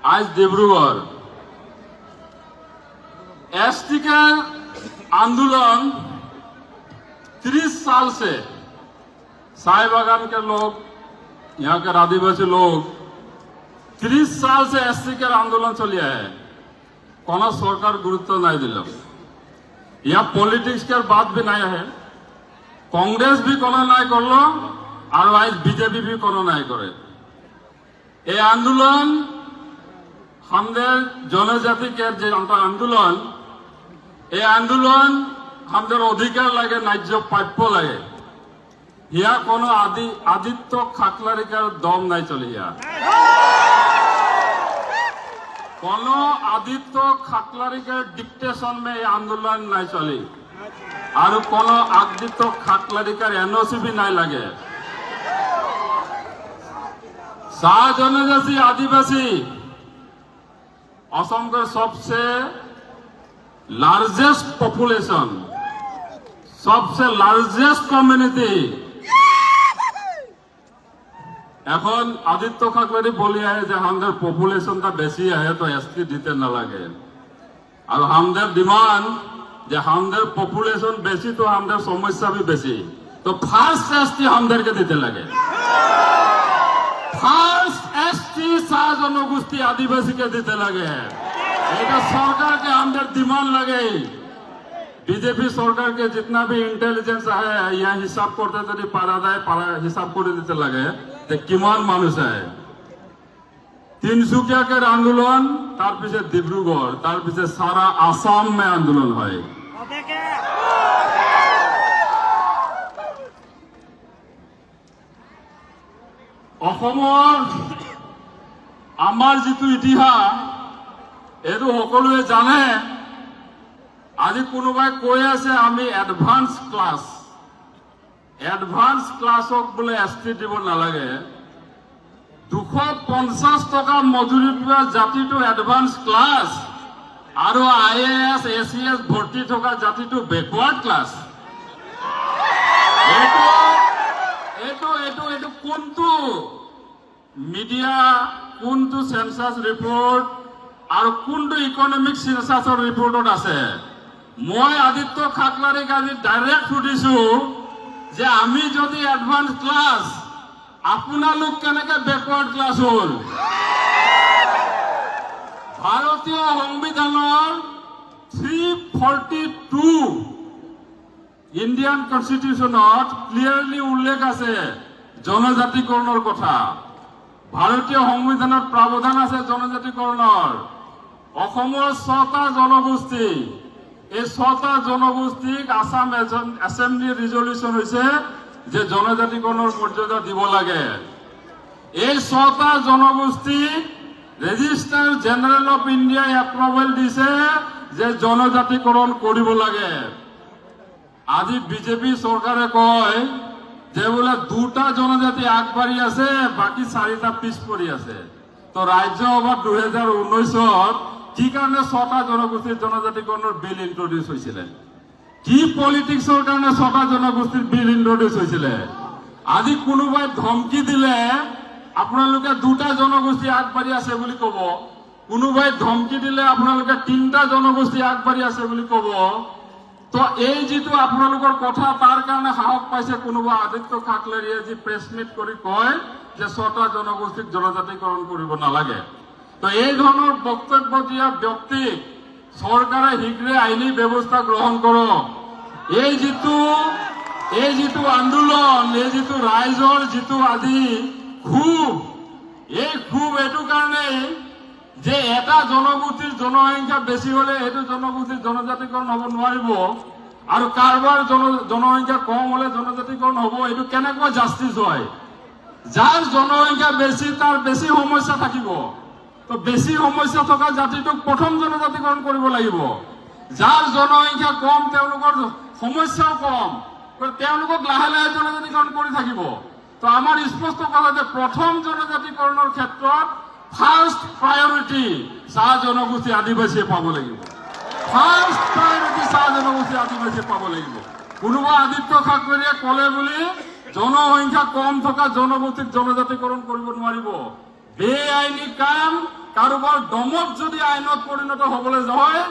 आज डिब्रूगढ़ एसटी का आंदोलन 30 साल से साय बागान के लोग, यहाँ के आदिवासी लोग 30 साल से एसटी के आंदोलन चलिए है। कोनो सरकार गुरुत्व नहीं दिल। यहाँ पॉलिटिक्स के बात भी नहीं है। कांग्रेस भी कोनो नहीं कर लो और आज बीजेपी भी कोनो नहीं करे। ये आंदोलन हमारे जनजाति के जो आंदोलन, ये आंदोलन हमारे अधिकार लगे, न्याय प्राप्य लगे। यहाँ कोनो आदित्य खाकलारिकार दम नहीं चले। कोनो आदित्य खाकलारिकार डिक्टेशन में ये आंदोलन नहीं चली और कोनो आदित्य खाकलारिकार एनओसी भी नहीं लगे। साहा जनजाति आदिवासी असम का सबसे लार्जेस्ट पॉपुलेशन, सबसे लार्जेस्ट कम्युनिटी। এখন আদিত্য খাকলারি বলি আহে যে আমাদের পপুলেশনটা বেশি আহে তো এসটি দিতে না লাগে আর আমাদের ডিমান্ড যে আমাদের পপুলেশন বেশি তো আমাদের সমস্যা भी বেশি তো ফার্স্ট এসটি আমাদেরকে দিতে লাগে। ফার্স্ট এসটি সাহ জনগোষ্ঠী আদিবাসীকে দিতে লাগে। এটা সরকারকে আমাদের ডিমান্ড লাগে। बीजेपी सरकार के जितना भी इंटेलिजेंस है यहाँ हिसाब करते यदि पारा जाए हिसाब कर दीते लगे तो किमान मानुष है। तिनसुकिया के आंदोलन तार पीछे डिब्रूगढ़ तार पीछे सारा आसाम में आंदोलन है। आमार जितु इतिहास एदु सकलोए जाने। আজি কোনোবাই কৈ আছে আমি এডভান্স ক্লাছক বোলে এসটি দিব নালাগে। 250 টকা মজুৰি পোৱা জাতিটো এডভান্স ক্লাছ আৰু আইএএস এসিএস ভৰ্তি থকা জাতিটো বেকৱাৰ্ড ক্লাছ। এইটো কোনটো মিডিয়া, কোনটো সেন্সাস ৰিপৰ্ট আৰু কোনটো ইকনমিক সেন্সাসৰ ৰিপৰ্টত আছে? মই আদিত্য খাকলারিক আজি ডাইরেক্ট সুধিছো যে আমি যদি এডভান্স ক্লাস আপোনালোক কেনেকে বেকওয়ার্ড ক্লাস হল? ভারতীয় সংবিধানৰ 342 ইন্ডিয়ান কনস্টিটিউশনত ক্লিয়াৰলি উল্লেখ আছে জনজাতিকৰণৰ কথা। ভাৰতীয় সংবিধানত প্ৰাৱধান আছে জনজাতিকৰণৰ। অসমৰ 6টা জনগোষ্ঠী, এই 6টা জনগোষ্ঠীক আসাম এসেম্বলি রিজলিউশন হয়েছে যে জনজাতিকরণের মর্যাদা দিব লাগে। এই 6টা জনগোষ্ঠী রেজিস্টার জেনারেল অফ ইন্ডিয়া এপ্রুভেল দিছে যে জনজাতিকরণ কৰিব লাগে। আজি বিজেপি সরকারে কয় যে বোলে 2টা জনজাতি আগবাড়ি আছে, বাকি 4টা পিছ পৰি আছে। তো রাজ্যসভা 2019 কি কারণে 6টা জনগোষ্ঠীর জনজাতিকরণের বিল ইন্ট্রোডিউস হয়েছিল? কি পলিটিক্সের কারণে 6টা জনগোষ্ঠীর বিল ইন্ট্রোডিউস হয়েছিল? আজি কোনোবাই ধমকি দিলে আপোনালোকে 2টা জনগোষ্ঠী আগবাড়ি আছে বুলি কব, কোনোবাই ধমকি দিলে আপোনালোকে 3টা জনগোষ্ঠী আগবাড়ি আছে বুলি কব। তো এই যেটো আপোনালোকৰ কথা তাৰ কাৰণে সাহস পাইছে কোনোবা আদিত্য খাকলাৰিয়ে যি প্ৰেছ মিট কৰি কয় যে 6টা জনগোষ্ঠীক জনজাতিকৰণ কৰিব নালাগে। তো এই ধরনের বক্তব্য দিয়া ব্যক্তি সরকারে শীঘ্রে আইনি ব্যবস্থা গ্রহণ করো। এই যেটো আন্দোলন, এই যেটো রাইজর যেটো আজি ক্ষোভ, এই ক্ষোভ এইটো কারণে যে এটা জনগোষ্ঠীর জনসংখ্যা বেশি হলে এইটো জনগোষ্ঠীর জনজাতিকরণ হব নোৱাৰিব আৰু কারবার জনসংখ্যা কম হলে জনজাতিকরণ হব। এইটো কেনেকৈ জাস্টিস হয়? যার জনসংখ্যা বেশি তার বেশি সমস্যা থাকিব। তো বেশি সমস্যা থকা জাতিটোক প্রথম জনজাতিকরণ কৰিব লাগিব। যাৰ জনসংখ্যা কম তেওঁলোকৰ সমস্যাও কম, তেওঁলোকক লাহে লাহে জনজাতিকৰণ কৰি থাকিব। তো আমাৰ স্পষ্ট কথা যে প্ৰথম জনজাতিকৰণেৰ ক্ষেত্ৰত ফাৰ্স্ট প্ৰায়োৰিটি চাহ জনগোষ্ঠী আদিবাসীয়ে পাব লাগিব। ফাৰ্স্ট প্ৰায়োৰিটি চাহ জনগোষ্ঠী আদিবাসীয়ে পাব লাগিব। কোনোবা আদিত্য খাকলাৰিয়ে কলে বুলি জনসংখ্যা কম থকা জনগোষ্ঠীক জনজাতিকৰণ কৰিব নোৱাৰিব। বেআইনী কাম কাৰোবাৰ দমত যদি আইনত পৰিণত হ'বলৈ হয়,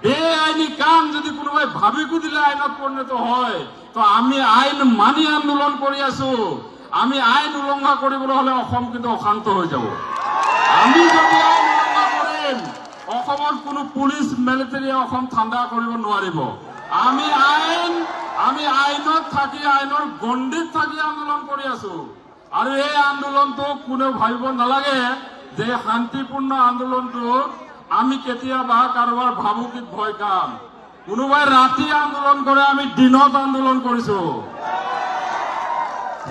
বেআইনী কাম যদি কোনোবাই ভাবিকো দিলে আইনত পৰিণত হয়, তো আমি আইন মানি আন্দোলন কৰি আছো। আমি আইন উলংঘা কৰিবলৈ হলে অসম কিন্তু অশান্ত হৈ যাব। আমি যদি আইন উলংঘা কৰিম, অসমৰ কোনো পুলিচ মিলিটাৰীয়ে অসম ঠাণ্ডা কৰিব নোৱাৰিব। আমি আইনত থাকি, আইনৰ গণ্ডিত থাকি আন্দোলন কৰি আছো। আৰু এই আন্দোলনটো কোনেও ভাবিব নালাগে যে শান্তিপূৰ্ণ আন্দোলনটো আমি কেতিয়াবা কাৰোবাৰ ভাবুকিত ভয় খাম। কোনোবাই ৰাতি আন্দোলন কৰে, আমি দিনত আন্দোলন কৰিছো।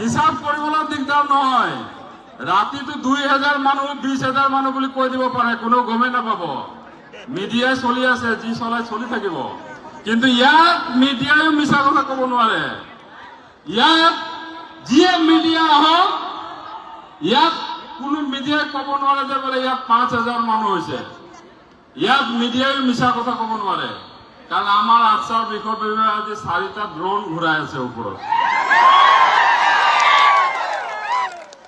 হিচাপ কৰিবলৈ দিগদাৰ নহয়। ৰাতিটো 2000 মানুহ 20,000 মানুহ বুলি কৈ দিব পাৰে, কোনেও গমেই নাপাব। মিডিয়াই চলি আছে, যি চলাই চলি থাকিব। কিন্তু ইয়াত মিডিয়ায়ো মিছা কথা ক'ব নোৱাৰে। ইয়াত যিয়ে মিডিয়া আহক, ইয়াত কোনো মিডিয়াই ক'ব নোৱাৰে যে বোলে ইয়াত 5000 মানুহ হৈছে। ইয়াত মিডিয়ায়ো মিছা কথা ক'ব নোৱাৰে, কাৰণ আমাৰ আচাৰ বিষয় বিভাগে আজি 4টা ড্ৰোন ঘূৰাই আছে ওপৰত।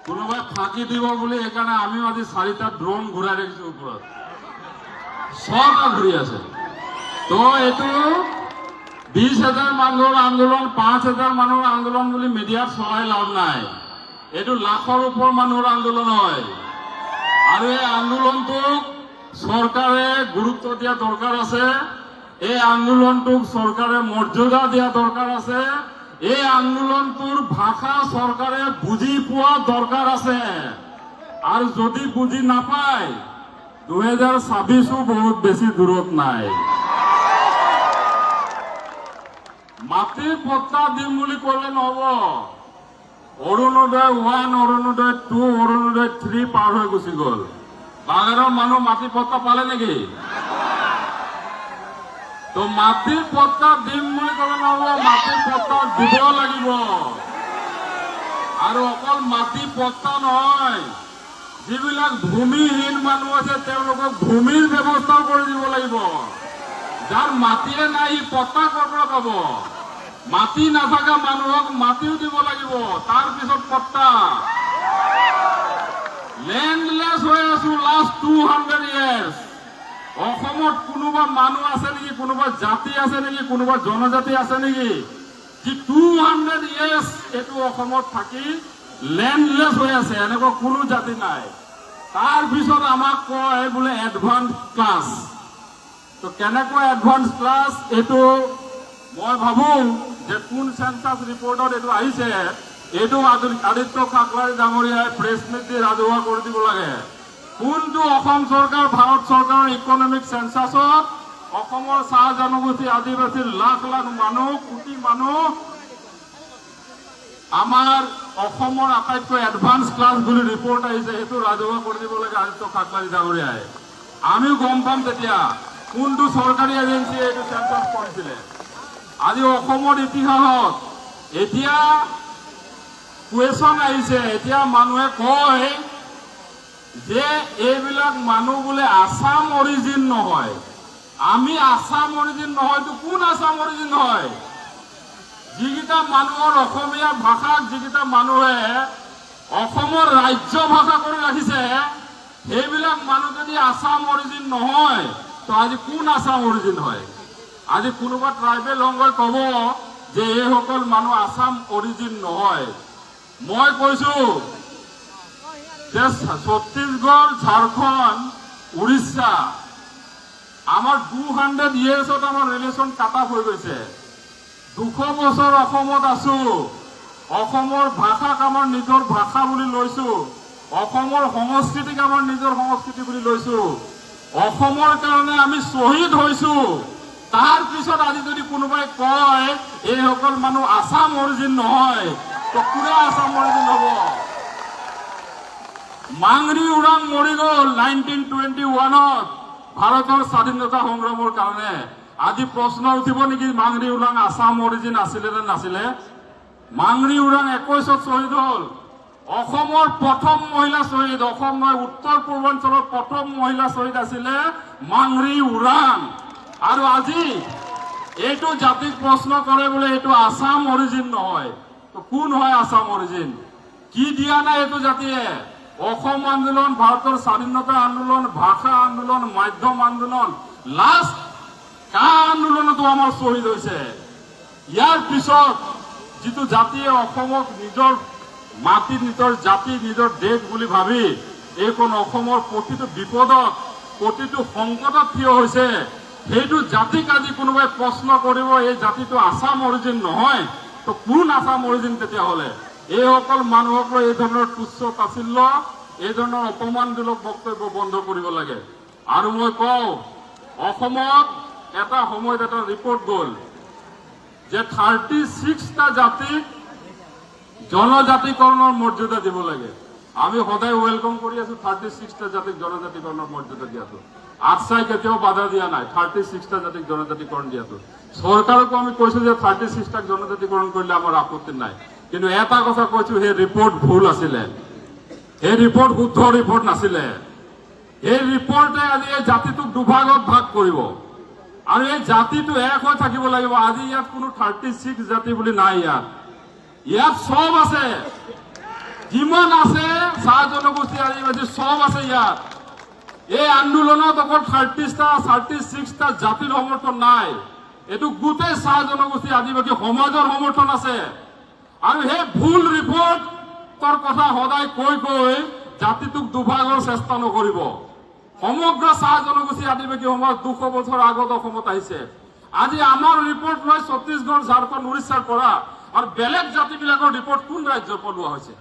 কোনোবাই ফাঁকি দিব বুলি সেইকাৰণে আমিও আজি 4টা ড্ৰোন ঘূৰাই ৰাখিছো ওপৰত। 6টা ঘূৰি আছে। তো এইটো 20,000 মানুহৰ আন্দোলন, 5,000 মানুহৰ আন্দোলন বুলি মিডিয়াত চলাই লাভ নাই। এইটো লাখৰ ওপৰ মানুহৰ আন্দোলন হয়। আৰু এই আন্দোলনটোক চৰকাৰে গুৰুত্ব দিয়া দৰকাৰ আছে। এই আন্দোলনটোক চৰকাৰে মৰ্যাদা দিয়া দৰকাৰ আছে। এই আন্দোলনটোৰ ভাষা চৰকাৰে বুজি পোৱা দৰকাৰ আছে। আৰু যদি বুজি নাপায়, 2026ও বহুত বেছি দূৰত নাই। মাটিৰ পট্টা দিম বুলি ক'লে নহব। অৰুণোদয় 1, অৰুণোদয় 2, অৰুণোদয় 3 পাৰ হৈ গুচি গ'ল। বাগানৰ মানুহ মাটিৰ পট্টা পালে নেকি? তো মাটিৰ পট্টা দিম বুলি ক'লে নহব, মাটিৰ পট্টা দিব লাগিব। আৰু অকল মাটি পট্টা নহয়, যিবিলাক ভূমিহীন মানুহ আছে তেওঁলোকক ভূমিৰ ব্যৱস্থাও কৰি দিব লাগিব। যাৰ মাটিয়ে নাই, সি পট্টা ক'ৰ পৰা পাব? মাটি নাথাকা মানুহক মাটিও দিব লাগিব, তাৰপিছত পট্টা। লেণ্ডলেছ হৈ আছো লাষ্ট 200 years। অসমত কোনোবা মানুহ আছে নেকি, কোনোবা জাতি আছে নেকি, কোনোবা জনজাতি আছে নেকি যি 200 years এইটো অসমত থাকি লেণ্ডলেছ হৈ আছে? এনেকুৱা কোনো জাতি নাই। তাৰপিছত আমাক কয় বোলে এডভান্স ক্লাছ। তো কেনেকুৱা এডভান্স ক্লাছ? এইটো মই ভাবো যে কোন সেন্সাস ৰিপৰ্টত এইটো আহিছে, এইটো আদিত্য ঠাকৰে ডাঙৰীয়াই প্ৰেছ মিট দি ৰাজহুৱা কৰি দিব লাগে। কোনটো অসম চৰকাৰ, ভাৰত চৰকাৰৰ ইকনমিক সেন্সাছত অসমৰ চাহ জনগোষ্ঠী আদিবাসীৰ লাখ লাখ মানুহ, কোটি মানুহ আমাৰ অসমৰ আটাইতকৈ এডভান্স ক্লাছ বুলি ৰিপৰ্ট আহিছে, সেইটো ৰাজহুৱা কৰি দিব লাগে আদিত্য ঠাকৰে ডাঙৰীয়াই। আমিও গম পাম তেতিয়া কোনটো চৰকাৰী এজেন্সিয়ে এইটো সেন্সাস কৰিছিলে। আজি অসমৰ ইতিহাসত এতিয়া কুৱেশ্যন আহিছে, এতিয়া মানুহে কয় যে এইবিলাক মানুহ বোলে আসাম অৰিজিন নহয়। আমি আসাম অৰিজিন নহয়তো কোন আসাম অৰিজিন হয়? যিকেইটা মানুহৰ অসমীয়া ভাষাক যিকেইটা মানুহে অসমৰ ৰাজ্য ভাষা কৰি ৰাখিছে, সেইবিলাক মানুহ যদি আসাম অৰিজিন নহয়, তো আজি কোন আসাম অৰিজিন হয়? আজি কোনোবা ট্ৰাইবেল অংগই ক'ব যে এইসকল মানুহ আসাম অৰিজিন নহয়। মই কৈছো যে ছত্তীশগড়, ঝাৰখণ্ড, উৰিষ্যা আমাৰ 200 yearsত আমাৰ ৰিলেশ্যন কাট অফ হৈ গৈছে। 200 বছৰ অসমত আছো, অসমৰ ভাষাক আমাৰ নিজৰ ভাষা বুলি লৈছো, অসমৰ সংস্কৃতিক আমাৰ নিজৰ সংস্কৃতি বুলি লৈছো, অসমৰ কাৰণে আমি শ্বহীদ হৈছো। তাৰ পিছত আজি যদি কোনোবাই কয় এইসকল মানুহ আসাম অৰিজিন নহয়, তো কোনে আসাম অৰিজিন হ'ব? মাংৰি উৰাং মৰি গ'ল 1921ত ভাৰতৰ স্বাধীনতা সংগ্ৰামৰ কাৰণে। আজি প্ৰশ্ন উঠিব নেকি মাংৰি উৰাং আসাম অৰিজিন আছিলে নে নাছিলে? মাংৰি উৰাং 21ত শ্বহীদ হ'ল। অসমৰ প্ৰথম মহিলা শ্বহীদ, অসম নহয় উত্তৰ পূৰ্বাঞ্চলৰ প্ৰথম মহিলা শ্বহীদ আছিলে মাংৰি উৰাং। আৰু আজি এইটো জাতিক প্ৰশ্ন কৰে বোলে এইটো আসাম অৰিজিন নহয়, তো কোন হয় আসাম অৰিজিন? কি দিয়া নাই এইটো জাতিয়ে? অসম আন্দোলন, ভাৰতৰ স্বাধীনতা আন্দোলন, ভাষা আন্দোলন, মাধ্যম আন্দোলন, লাষ্ট কা আন্দোলনতো আমাৰ শ্বহীদ হৈছে। ইয়াৰ পিছত যিটো জাতিয়ে অসমক নিজৰ মাটি, নিজৰ জাতি, নিজৰ দেশ বুলি ভাবি এইখন অসমৰ প্ৰতিটো বিপদত, প্ৰতিটো সংকটত থিয় হৈছে, সেইটো জাতিক আজি কোনোবাই প্ৰশ্ন কৰিব এই জাতিটো আসাম অৰিজিন নহয়, তো কোন আসাম অৰিজিন তেতিয়াহ'লে? এইসকল মানুহক লৈ এই ধৰণৰ তুচ্ছ তাচ্ছিল্য, এই ধৰণৰ অপমানজনক বক্তব্য বন্ধ কৰিব লাগে। আৰু মই কওঁ, অসমত এটা সময়ত এটা ৰিপৰ্ট গ'ল যে 36টা জাতিক জনজাতিকৰণৰ মৰ্যাদা দিব লাগে। আমি সদায় ওয়েলকাম কৰি আছো 36টা জাতিক জনজাতিকৰণৰ মৰ্যাদা দিয়াটো। আজচাই কেতিয়াও বাধা দিয়া নাই 36টা জাতিক জনজাতিকৰণ দিয়াটো। চৰকাৰকো আমি কৈছো যে 36টাক জনজাতিকৰণ কৰিলে আমাৰ আপত্তি নাই, কিন্তু এটা কথা কৈছো, সেই ৰিপৰ্ট ভুল আছিলে, সেই ৰিপৰ্ট শুদ্ধ ৰিপৰ্ট নাছিলে। এই ৰিপৰ্টে আজি এই জাতিটোক দুভাগত ভাগ কৰিব আৰু এই জাতিটো এক হৈ থাকিব লাগিব। আজি ইয়াত কোনো 36 জাতি বুলি নাই, ইয়াত সব আছে, যিমান আছে চাহ জনগোষ্ঠী আদিবাসী সব আছে ইয়াত। এই আন্দোলনত অকল 36টা জাতিৰ সমৰ্থন নাই, এইটো গোটেই চাহ জনগোষ্ঠী আদিবাসী সমাজৰ সমৰ্থন আছে। আৰু সেই ভুল ৰিপৰ্টৰ কথা সদায় কৈ কৈ জাতিটোক দুভাগৰ চেষ্টা নকৰিব। সমগ্ৰ চাহ জনগোষ্ঠী আদিবাসী সমাজ 200 বছৰ আগত অসমত আহিছে। আজি আমাৰ ৰিপৰ্ট লৈ ছত্তীশগড়, ঝাৰখণ্ড, উৰিষ্যাৰ পৰা আৰু বেলেগ জাতিবিলাকৰ ৰিপৰ্ট কোন ৰাজ্যৰ পৰা লোৱা হৈছে?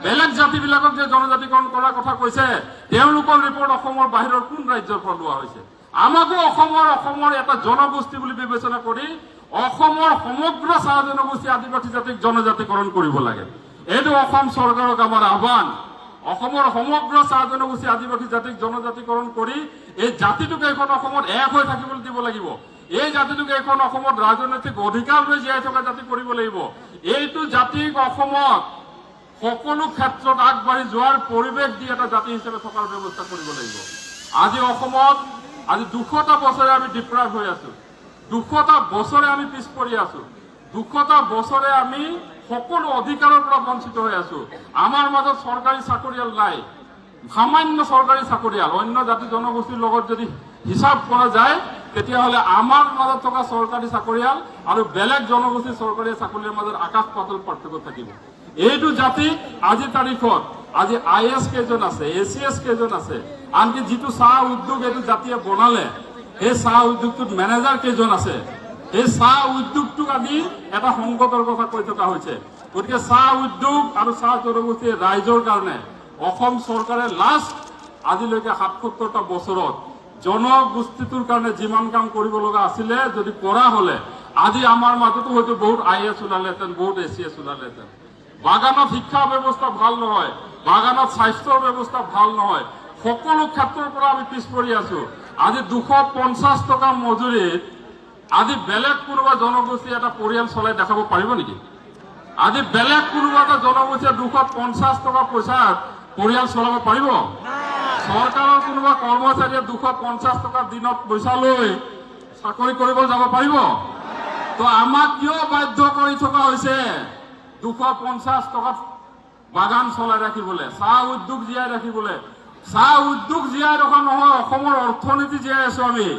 বেলেগ জাতিবিলাকক যে জনজাতিকৰণ কৰাৰ কথা কৈছে, তেওঁলোকৰ ৰিপৰ্ট অসমৰ বাহিৰৰ কোন ৰাজ্যৰ পৰা লোৱা হৈছে? আমাকো অসমৰ এটা জনগোষ্ঠী বুলি বিবেচনা কৰি অসমৰ সমগ্ৰ চাহ জনগোষ্ঠী আদিবাসী জাতিক জনজাতিকৰণ কৰিব লাগে। এইটো অসম চৰকাৰক আমাৰ আহ্বান। অসমৰ সমগ্ৰ চাহ জনগোষ্ঠী আদিবাসী জাতিক জনজাতিকৰণ কৰি এই জাতিটোক এইখন অসমত এক হৈ থাকিবলৈ দিব লাগিব। এই জাতিটোক এইখন অসমত ৰাজনৈতিক অধিকাৰ লৈ জীয়াই থকা জাতি কৰিব লাগিব। এইটো জাতিক অসমত সকলো ক্ষেত্ৰত আগবাঢ়ি যোৱাৰ পৰিৱেশ দি এটা জাতি হিচাপে থকাৰ ব্যৱস্থা কৰিব লাগিব। আজি অসমত 200টা বছৰে আমি ডিপ্ৰাইভ হৈ আছো, 200টা বছৰে আমি পিছ পৰি আছো, 200টা বছৰে আমি সকলো অধিকাৰৰ পৰা বঞ্চিত হৈ আছো। আমাৰ মাজত চৰকাৰী চাকৰিয়াল নাই, সামান্য চৰকাৰী চাকৰিয়াল। অন্য জাতি জনগোষ্ঠীৰ লগত যদি হিচাপ কৰা যায়, তেতিয়াহ'লে আমাৰ মাজত থকা চৰকাৰী চাকৰিয়াল আৰু বেলেগ জনগোষ্ঠীৰ চৰকাৰী চাকৰিয়াৰ মাজত আকাশ পাতাল পাৰ্থক্য থাকিব। এইটো জাতি আজি তাৰিখত আজি IAS কেইজন আছে, ACS কেইজন আছে, আনকি যিটো চাহ উদ্যোগ এইটো জাতিয়ে বনালে, সেই চাহ উদ্যোগটোত মেনেজাৰ কেইজন আছে? এই চাহ উদ্যোগটোক আজি এটা সংকটৰ কথা কৈ থকা হৈছে। গতিকে চাহ উদ্যোগ আৰু চাহ জনগোষ্ঠীৰ ৰাইজৰ কাৰণে অসম চৰকাৰে লাষ্ট আজিলৈকে 77টা বছৰত জনগোষ্ঠীটোৰ কাৰণে যিমান কাম কৰিব লগা আছিলে, যদি কৰা হলে আজি আমাৰ মাজতো হয়তো বহুত IAS ওলালেহেঁতেন, বহুত ACS ওলালেহেঁতেন। বাগানত শিক্ষা ব্যৱস্থা ভাল নহয়, বাগানত স্বাস্থ্যৰ ব্যৱস্থা ভাল নহয়, সকলো ক্ষেত্ৰৰ পৰা আমি পিছ পৰি আছো। আজি 250 টকা মজুৰিত আজি বেলেগ কোনোবা জনগোষ্ঠী এটা পৰিয়াল চলাই দেখাব পাৰিব নেকি? আজি বেলেগ কোনোবা এটা জনগোষ্ঠীয়ে 250 টকা পইচাত পৰিয়াল চলাব পাৰিব? চৰকাৰৰ কোনোবা কৰ্মচাৰীয়ে 250 টকা দিনত পইচা লৈ চাকৰি কৰিব যাব পাৰিব? তো আমাক কিয় বাধ্য কৰি থকা হৈছে 250 টকাত বাগান চলাই ৰাখিবলৈ, চাহ উদ্যোগ জীয়াই ৰাখিবলৈ? চাহ উদ্যোগ জীয়াই ৰখা নহয়, অসমৰ অৰ্থনীতি জীয়াই আছো আমি।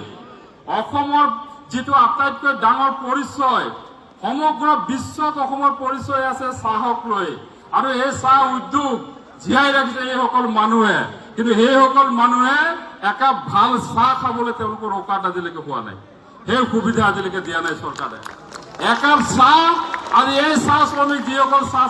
অসমৰ যিটো আটাইতকৈ ডাঙৰ পৰিচয়, সমগ্ৰ বিশ্বত অসমৰ পৰিচয় আছে চাহক লৈ, আৰু এই চাহ উদ্যোগ জীয়াই ৰাখিছে এইসকল মানুহে। কিন্তু সেইসকল মানুহে একাপ ভাল চাহ খাবলৈ তেওঁলোকৰ অকাত আজিলৈকে হোৱা নাই, সেই সুবিধা আজিলৈকে দিয়া নাই চৰকাৰে। একাপ চাহ, আৰু এই চাহ শ্ৰমিক যিসকল চাহ